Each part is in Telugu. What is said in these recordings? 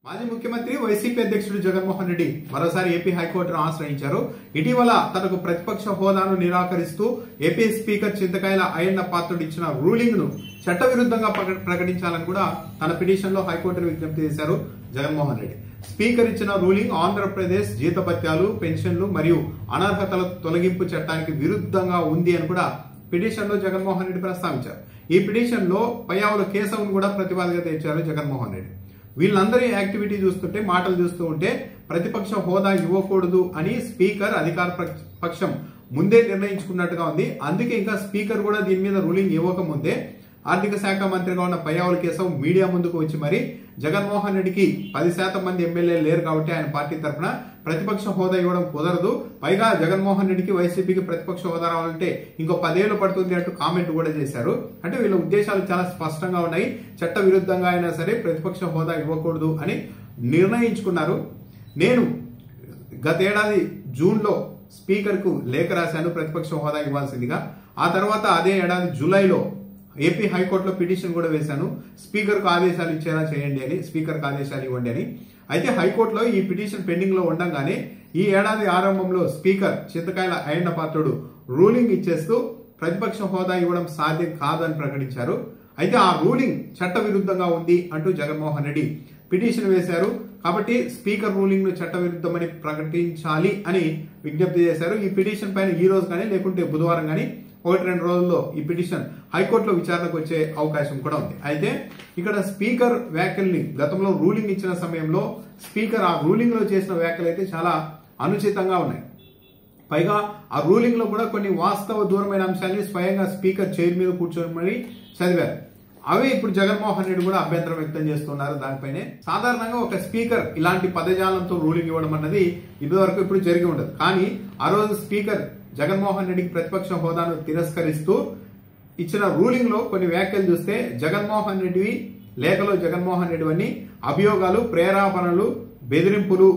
మాజీ ముఖ్యమంత్రి వైసీపీ అధ్యక్షుడు జగన్మోహన్ రెడ్డి మరోసారి ఏపీ హైకోర్టును ఆశ్రయించారు. ఇటీవల తనకు ప్రతిపక్ష హోదాను నిరాకరిస్తూ ఏపీ స్పీకర్ చింతకాయల అయ్యన్న పాత్రుడు ఇచ్చిన రూలింగ్ ను చట్టవిరుద్ధంగా ప్రకటించాలని కూడా తన పిటిషన్ లో హైకోర్టును విజ్ఞప్తి చేశారు జగన్మోహన్ రెడ్డి. స్పీకర్ ఇచ్చిన రూలింగ్ ఆంధ్రప్రదేశ్ జీతభత్యాలు, పెన్షన్లు మరియు అనర్హతల తొలగింపు చట్టానికి విరుద్ధంగా ఉంది అని కూడా పిటిషన్ లో జగన్మోహన్ రెడ్డి ప్రస్తావించారు. ఈ పిటిషన్ లో పయ్యావుల కేశవును కూడా ప్రతివాదిగా తెచ్చారు జగన్మోహన్ రెడ్డి. వీళ్ళందరి యాక్టివిటీ చూస్తుంటే, మాటలు చూస్తూ ఉంటే ప్రతిపక్ష హోదా ఇవ్వకూడదు అని స్పీకర్ అధికార పక్షం ముందే నిర్ణయించుకున్నట్టుగా ఉంది. అందుకే ఇంకా స్పీకర్ కూడా దీని మీద రూలింగ్ ఇవ్వకముందే ఆర్థిక శాఖ మంత్రిగా ఉన్న పయ్యావుల కేశవ్ మీడియా ముందుకు వచ్చి మరి జగన్మోహన్ రెడ్డికి 10% మంది ఎమ్మెల్యేలు లేరు కాబట్టి ఆయన పార్టీ తరఫున ప్రతిపక్ష హోదా ఇవ్వడం కుదరదు, పైగా జగన్మోహన్ రెడ్డికి వైసీపీకి ప్రతిపక్ష హోదా రావాలంటే ఇంకో 10 ఏళ్లు పడుతుంది అంటూ కామెంట్ కూడా చేశారు. అంటే వీళ్ళ ఉద్దేశాలు చాలా స్పష్టంగా ఉన్నాయి. చట్ట విరుద్ధంగా అయినా సరే ప్రతిపక్ష హోదా ఇవ్వకూడదు అని నిర్ణయించుకున్నారు. నేను గతేడాది జూన్ లో స్పీకర్ కు లేఖ రాశాను ప్రతిపక్ష హోదా ఇవ్వాల్సిందిగా. ఆ తర్వాత అదే ఏడాది జూలైలో ఏపీ హైకోర్టులో పిటిషన్ కూడా వేశాను, స్పీకర్ కు ఆదేశాలు ఇచ్చేలా చేయండి అని, స్పీకర్ కు ఆదేశాలు ఇవ్వండి అని. అయితే హైకోర్టులో ఈ పిటిషన్ పెండింగ్ లో ఉండగానే ఈ ఏడాది ఆరంభంలో స్పీకర్ చింతకాయల అయ్యన్న పాత్రుడు రూలింగ్ ఇచ్చేస్తూ ప్రతిపక్ష హోదా ఇవ్వడం సాధ్యం కాదని ప్రకటించారు. అయితే ఆ రూలింగ్ చట్ట విరుద్ధంగా ఉంది అంటూ జగన్మోహన్ రెడ్డి పిటిషన్ వేశారు. కాబట్టి స్పీకర్ రూలింగ్ ను చట్ట విరుద్ధమని ప్రకటించాలి అని విజ్ఞప్తి చేశారు. ఈ పిటిషన్ పైన ఈ రోజు కానీ లేకుంటే బుధవారం కానీ 1-2 రోజుల్లో ఈ పిటిషన్ హైకోర్టులో విచారణకు వచ్చే అవకాశం కూడా ఉంది. అయితే ఇక్కడ స్పీకర్ వ్యాఖ్యల్ని గతంలో రూలింగ్ ఇచ్చిన సమయంలో స్పీకర్ ఆ రూలింగ్ లో చేసిన వ్యాఖ్యలు అయితే చాలా అనుచితంగా ఉన్నాయి. పైగా ఆ రూలింగ్ లో కూడా కొన్ని వాస్తవ దూరమైన అంశాన్ని స్వయంగా స్పీకర్ చైర్ మీద కూర్చొని మరి చదివారు. అవే ఇప్పుడు జగన్మోహన్ రెడ్డి కూడా అభ్యంతరం వ్యక్తం చేస్తున్నారు దానిపైనే. సాధారణంగా ఒక స్పీకర్ ఇలాంటి పదజాలంతో రూలింగ్ ఇవ్వడం అన్నది ఇదివరకు ఇప్పుడు జరిగి ఉండదు. కానీ ఆ రోజు స్పీకర్ జగన్మోహన్ రెడ్డికి ప్రతిపక్ష హోదాను తిరస్కరిస్తూ ఇచ్చిన రూలింగ్ లో కొన్ని వ్యాఖ్యలు చూస్తే జగన్మోహన్ రెడ్డివి లేఖలో జగన్మోహన్ రెడ్డి అన్ని అభియోగాలు, ప్రేరేపణలు, బెదిరింపులు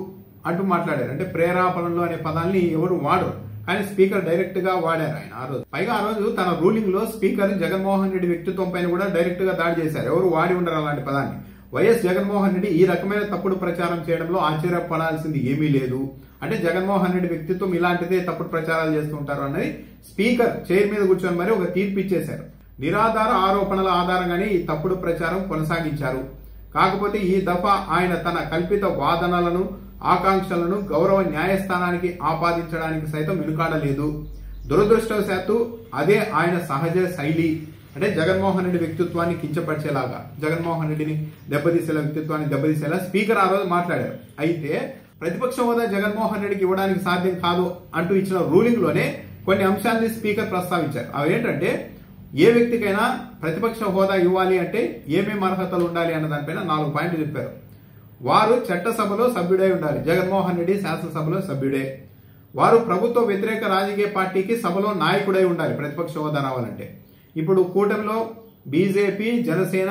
అంటూ మాట్లాడారు. అంటే ప్రేరేపణలు అనే పదాన్ని ఎవరు వాడరు, కానీ స్పీకర్ డైరెక్ట్ గా వాడారు ఆయన ఆ రోజు. పైగా ఆ రోజు తన రూలింగ్ లో స్పీకర్ జగన్మోహన్ రెడ్డి వ్యక్తిత్వం పైన కూడా డైరెక్ట్ గా దాడి చేశారు. ఎవరు వాడి ఉండరు అలాంటి పదాన్ని. వైఎస్ జగన్మోహన్ రెడ్డి ఈ రకమైన తప్పుడు ప్రచారం చేయడంలో ఆశ్చర్యపడాల్సింది ఏమీ లేదు. అంటే జగన్మోహన్ రెడ్డి వ్యక్తిత్వం ఇలాంటిదే తప్పుడు ప్రచారాలు చేస్తూ ఉంటారు అన్నది స్పీకర్ చైర్ మీద కూర్చొని మరి ఒక తీర్పు ఇచ్చేశారు. నిరాధార ఆరోపణల ఆధారంగానే ఈ తప్పుడు ప్రచారం కొనసాగించారు. కాకపోతే ఈ దఫా ఆయన తన కల్పిత వాదనలను, ఆకాంక్షలను గౌరవ న్యాయస్థానానికి ఆపాదించడానికి సైతం వెనుకాడలేదు. దురదృష్టవశాత్తు అదే ఆయన సహజ శైలి. అంటే జగన్మోహన్ రెడ్డి వ్యక్తిత్వాన్ని కించపరిచేలాగా, జగన్మోహన్ రెడ్డిని దెబ్బతీసేలా, వ్యక్తిత్వాన్ని దెబ్బతీసేలా స్పీకర్ ఆ రోజు మాట్లాడారు. అయితే ప్రతిపక్ష హోదా జగన్మోహన్ రెడ్డికి ఇవ్వడానికి సాధ్యం కాదు అంటూ ఇచ్చిన రూలింగ్ లోనే కొన్ని అంశాలని స్పీకర్ ప్రస్తావించారు. అవి ఏంటంటే ఏ వ్యక్తికైనా ప్రతిపక్ష హోదా ఇవ్వాలి అంటే ఏమేమి అర్హతలు ఉండాలి అన్న దానిపైన 4 పాయింట్లు చెప్పారు. వారు చట్టసభలో సభ్యుడై ఉండాలి. జగన్మోహన్ రెడ్డి శాసనసభలో సభ్యుడే. వారు ప్రభుత్వ వ్యతిరేక రాజకీయ పార్టీకి సభలో నాయకుడై ఉండాలి ప్రతిపక్ష హోదా రావాలంటే. ఇప్పుడు కూటమిలో బీజేపీ, జనసేన,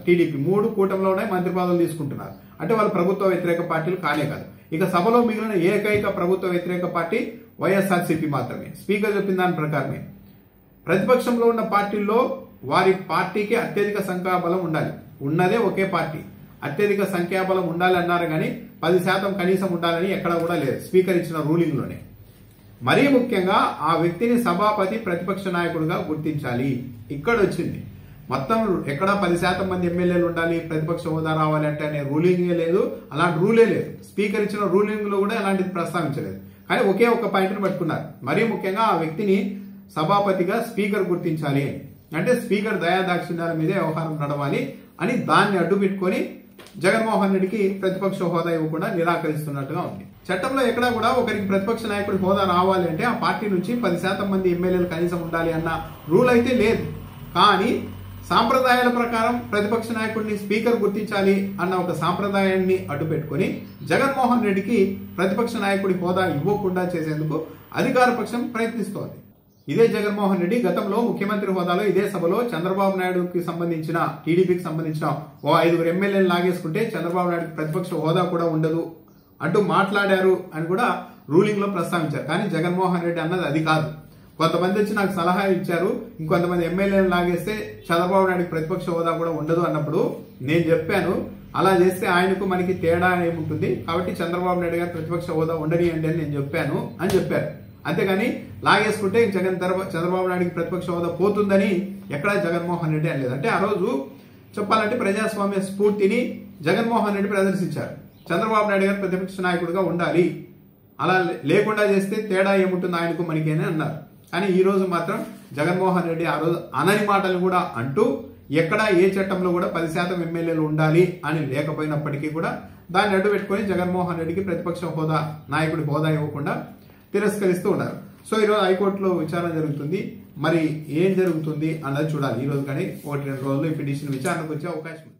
టీడీపీ 3 కూటమిలో ఉన్నాయి, మంత్రి పదవులు తీసుకుంటున్నారు. అంటే వాళ్ళు ప్రభుత్వ వ్యతిరేక పార్టీలు కానే కాదు. ఇక సభలో మిగిలిన ఏకైక ప్రభుత్వ వ్యతిరేక పార్టీ వైఎస్ఆర్సీపీ మాత్రమే. స్పీకర్ చెప్పిన దాని ప్రకారమే ప్రతిపక్షంలో ఉన్న పార్టీల్లో వారి పార్టీకి అత్యధిక సంఖ్యాబలం ఉండాలి. ఉన్నదే ఒకే పార్టీ, అత్యధిక సంఖ్యాబలం ఉండాలి అన్నారు, కానీ 10% కనీసం ఉండాలని ఎక్కడా కూడా లేదు స్పీకర్ ఇచ్చిన రూలింగ్ లోనే. మరీ ముఖ్యంగా ఆ వ్యక్తిని సభాపతి ప్రతిపక్ష నాయకుడిగా గుర్తించాలి. ఇక్కడ వచ్చింది మొత్తం. ఎక్కడ 10% మంది ఎమ్మెల్యేలు ఉండాలి, ప్రతిపక్ష హోదా రావాలి అంటే అనే రూలింగే లేదు, అలాంటి రూలే లేదు. స్పీకర్ ఇచ్చిన రూలింగ్ లో కూడా అలాంటిది ప్రస్తావించలేదు. కానీ ఒకే ఒక పాయింట్ని పట్టుకున్నారు. మరీ ముఖ్యంగా ఆ వ్యక్తిని సభాపతిగా స్పీకర్ గుర్తించాలి అని. అంటే స్పీకర్ దయాదాక్షిణ్యాల మీదే వ్యవహారం నడవాలి అని దాన్ని అడ్డు పెట్టుకుని జగన్మోహన్ రెడ్డికి ప్రతిపక్ష హోదా ఇవ్వకుండా నిరాకరిస్తున్నట్టుగా ఉంది. చట్టంలో ఎక్కడా కూడా ఒకరికి ప్రతిపక్ష నాయకుడి హోదా రావాలి అంటే ఆ పార్టీ నుంచి 10% మంది ఎమ్మెల్యేలు కనీసం ఉండాలి అన్న రూల్ అయితే లేదు. కానీ సాంప్రదాయాల ప్రకారం ప్రతిపక్ష నాయకుడిని స్పీకర్ గుర్తించాలి అన్న ఒక సాంప్రదాయాన్ని అడ్డు పెట్టుకుని జగన్మోహన్ రెడ్డికి ప్రతిపక్ష నాయకుడి హోదా ఇవ్వకుండా చేసేందుకు అధికార పక్షం ప్రయత్నిస్తోంది. ఇదే జగన్మోహన్ రెడ్డి గతంలో ముఖ్యమంత్రి హోదాలో ఇదే సభలో చంద్రబాబు నాయుడుకి సంబంధించిన, టీడీపీకి సంబంధించిన 5 ఎమ్మెల్యేలు లాగేసుకుంటే చంద్రబాబు నాయుడుకి ప్రతిపక్ష హోదా కూడా ఉండదు అంటూ మాట్లాడారు అని కూడా రూలింగ్ లో ప్రస్తావించారు. కానీ జగన్మోహన్ రెడ్డి అన్నది అది కాదు. కొంతమంది వచ్చి నాకు సలహా ఇచ్చారు, ఇంకొంతమంది ఎమ్మెల్యేలు లాగేస్తే చంద్రబాబు నాయుడుకి ప్రతిపక్ష హోదా కూడా ఉండదు అన్నప్పుడు నేను చెప్పాను అలా చేస్తే ఆయనకు మనకి తేడా ఏముంటుంది, కాబట్టి చంద్రబాబు నాయుడు గారు ప్రతిపక్ష హోదా ఉండనియండి అని నేను చెప్పాను అని చెప్పారు. అంతేగాని లాగేసుకుంటే చంద్రబాబు నాయుడికి ప్రతిపక్ష హోదా పోతుందని ఎక్కడా జగన్మోహన్ రెడ్డి అనలేదు. అంటే ఆ రోజు చెప్పాలంటే ప్రజాస్వామ్య స్ఫూర్తిని జగన్మోహన్ రెడ్డి ప్రదర్శించారు. చంద్రబాబు నాయుడు గారు ప్రతిపక్ష నాయకుడిగా ఉండాలి, అలా లేకుండా చేస్తే తేడా ఏముంటుంది ఆయనకు మనకి అని అన్నారు. కానీ ఈ రోజు మాత్రం జగన్మోహన్ రెడ్డి ఆ రోజు అనని మాటలు కూడా అంటూ ఎక్కడ ఏ చట్టంలో కూడా 10% ఎమ్మెల్యేలు ఉండాలి అని లేకపోయినప్పటికీ కూడా దాన్ని అడ్డు పెట్టుకుని జగన్మోహన్ రెడ్డికి ప్రతిపక్ష హోదా నాయకుడి హోదా ఇవ్వకుండా తిరస్కరిస్తూ ఉన్నారు. సో ఈరోజు హైకోర్టులో విచారణ జరుగుతుంది. మరి ఏం జరుగుతుంది అన్నది చూడాలి. ఈ రోజు కానీ 1-2 రోజుల్లో ఈ పిటిషన్ విచారణకు వచ్చే అవకాశం ఉంది.